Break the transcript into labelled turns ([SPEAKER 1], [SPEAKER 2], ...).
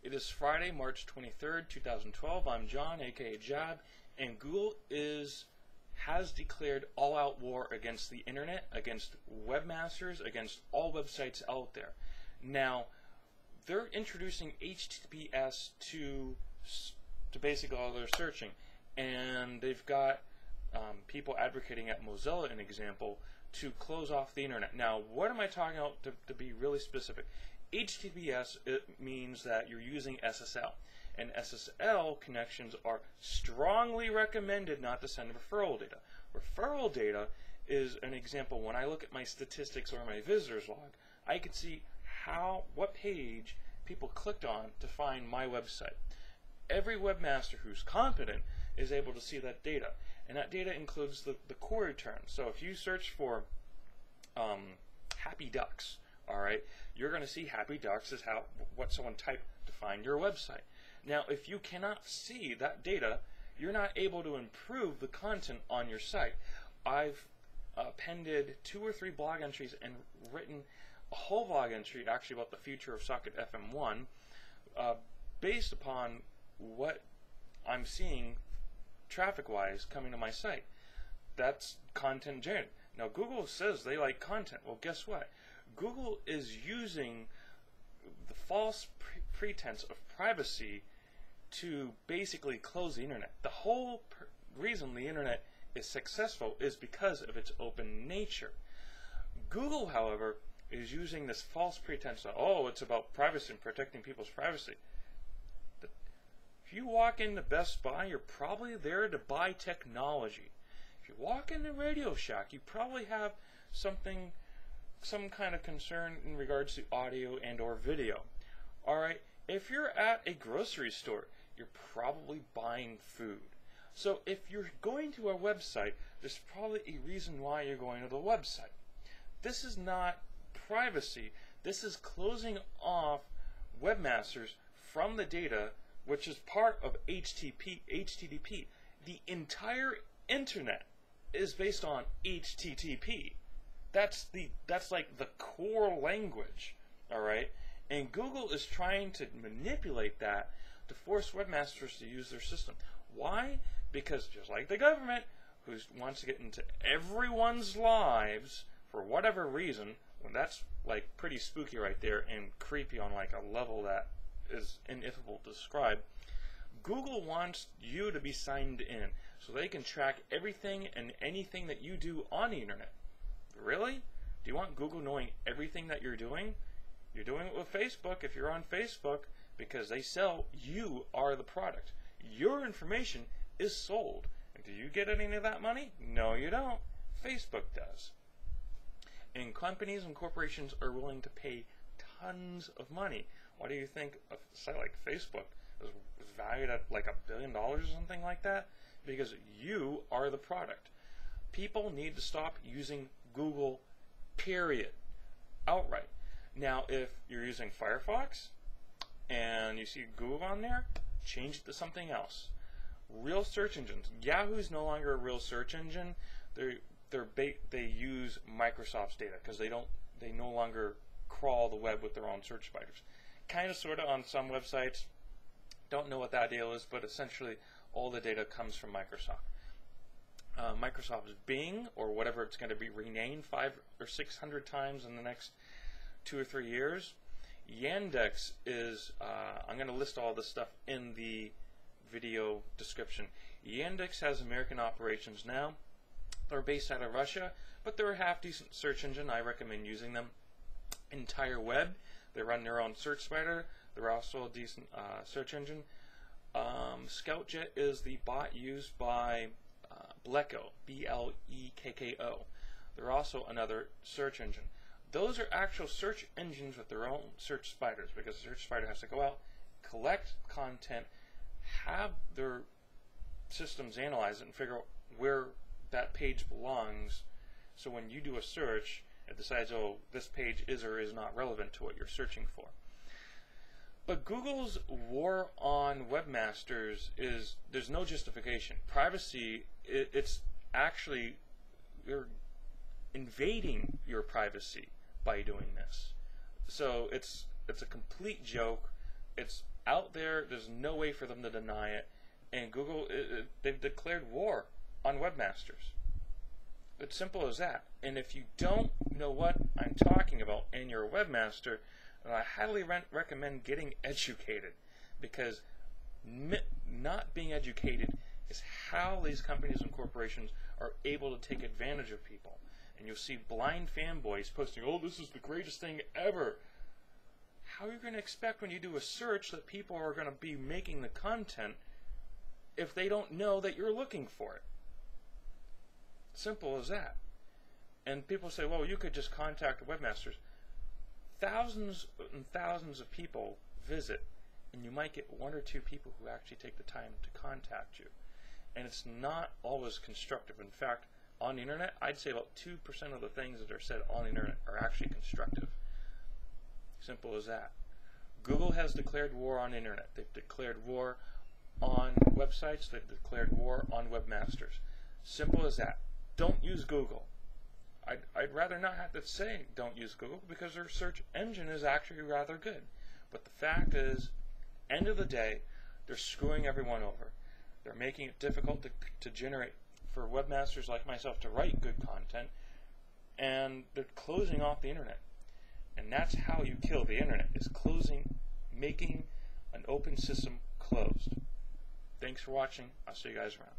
[SPEAKER 1] It is Friday, March 23rd, 2012. I'm John, aka Jab, and Google has declared all-out war against the internet, against webmasters, against all websites out there. Now, they're introducing HTTPS to basically all their searching, and they've got people advocating at Mozilla, an example, to close off the internet. Now, what am I talking about to be really specific? HTTPS, it means that you're using SSL, and SSL connections are strongly recommended not to send referral data. Referral data is an example. When I look at my statistics or my visitors log, I can see what page people clicked on to find my website. Every webmaster who's competent is able to see that data, and that data includes the query terms. So if you search for happy ducks, all right, you're going to see happy ducks is what someone typed to find your website. Now, if you cannot see that data, you're not able to improve the content on your site. I've appended 2 or 3 blog entries and written a whole blog entry actually about the future of Socket FM1 based upon what I'm seeing traffic-wise coming to my site. That's content generated. Now, Google says they like content. Well, guess what? Google is using the false pretense of privacy to basically close the internet. The whole reason the internet is successful is because of its open nature. Google, however, is using this false pretense of, oh, it's about privacy and protecting people's privacy. If you walk into Best Buy, you're probably there to buy technology. If you walk into Radio Shack, you probably have some kind of concern in regards to audio and or video. Alright, if you're at a grocery store, you're probably buying food. So if you're going to a website, there's probably a reason why you're going to the website. This is not privacy. This is closing off webmasters from the data, which is part of HTTP. The entire internet is based on HTTP. That's like the core language, all right? And Google is trying to manipulate that to force webmasters to use their system. Why? Because just like the government, who wants to get into everyone's lives for whatever reason, well, that's like pretty spooky right there and creepy on like a level that is ineffable to describe. Google wants you to be signed in so they can track everything and anything that you do on the internet. Really? Do you want Google knowing everything that you're doing? You're doing it with Facebook if you're on Facebook, because they sell, you are the product. Your information is sold. And do you get any of that money? No, you don't. Facebook does. And companies and corporations are willing to pay tons of money. Why do you think a site like Facebook is valued at like $1 billion or something like that? Because you are the product. People need to stop using Google, period. Outright. Now, if you're using Firefox and you see Google on there, change it to something else. Real search engines. Yahoo's no longer a real search engine. They use Microsoft's data because they no longer crawl the web with their own search spiders. Kind of, sort of, on some websites. Don't know what that deal is, but essentially all the data comes from Microsoft. Microsoft's Bing, or whatever it's going to be renamed 500 or 600 times in the next 2 or 3 years. Yandex is, I'm going to list all this stuff in the video description. Yandex has American operations now. They're based out of Russia, but they're a half-decent search engine. I recommend using them. Entire Web, they run their own search spider. They're also a decent search engine. Scoutjet is the bot used by Blekko, B-L-E-K-K-O. They're also another search engine. Those are actual search engines with their own search spiders, because the search spider has to go out, collect content, have their systems analyze it, and figure out where that page belongs. So when you do a search, it decides, oh, this page is or is not relevant to what you're searching for. But Google's war on webmasters is, there's no justification. Privacy, it's actually, you're invading your privacy by doing this. So it's a complete joke. It's out there. There's no way for them to deny it. And Google, they've declared war on webmasters. It's simple as that. And if you don't know what I'm talking about and you're a webmaster, I highly recommend getting educated, because not being educated is how these companies and corporations are able to take advantage of people. And you'll see blind fanboys posting, "Oh, this is the greatest thing ever." How are you going to expect when you do a search that people are going to be making the content if they don't know that you're looking for it? Simple as that. And people say, well, you could just contact webmasters. Thousands and thousands of people visit, and you might get one or two people who actually take the time to contact you. And it's not always constructive. In fact, on the internet, I'd say about 2% of the things that are said on the internet are actually constructive. Simple as that. Google has declared war on the internet. They've declared war on websites. They've declared war on webmasters. Simple as that. Don't use Google. I'd rather not have to say don't use Google, because their search engine is actually rather good. But the fact is, end of the day, they're screwing everyone over. They're making it difficult to generate, for webmasters like myself, to write good content, and they're closing off the internet. And that's how you kill the internet, is making an open system closed. Thanks for watching. I'll see you guys around.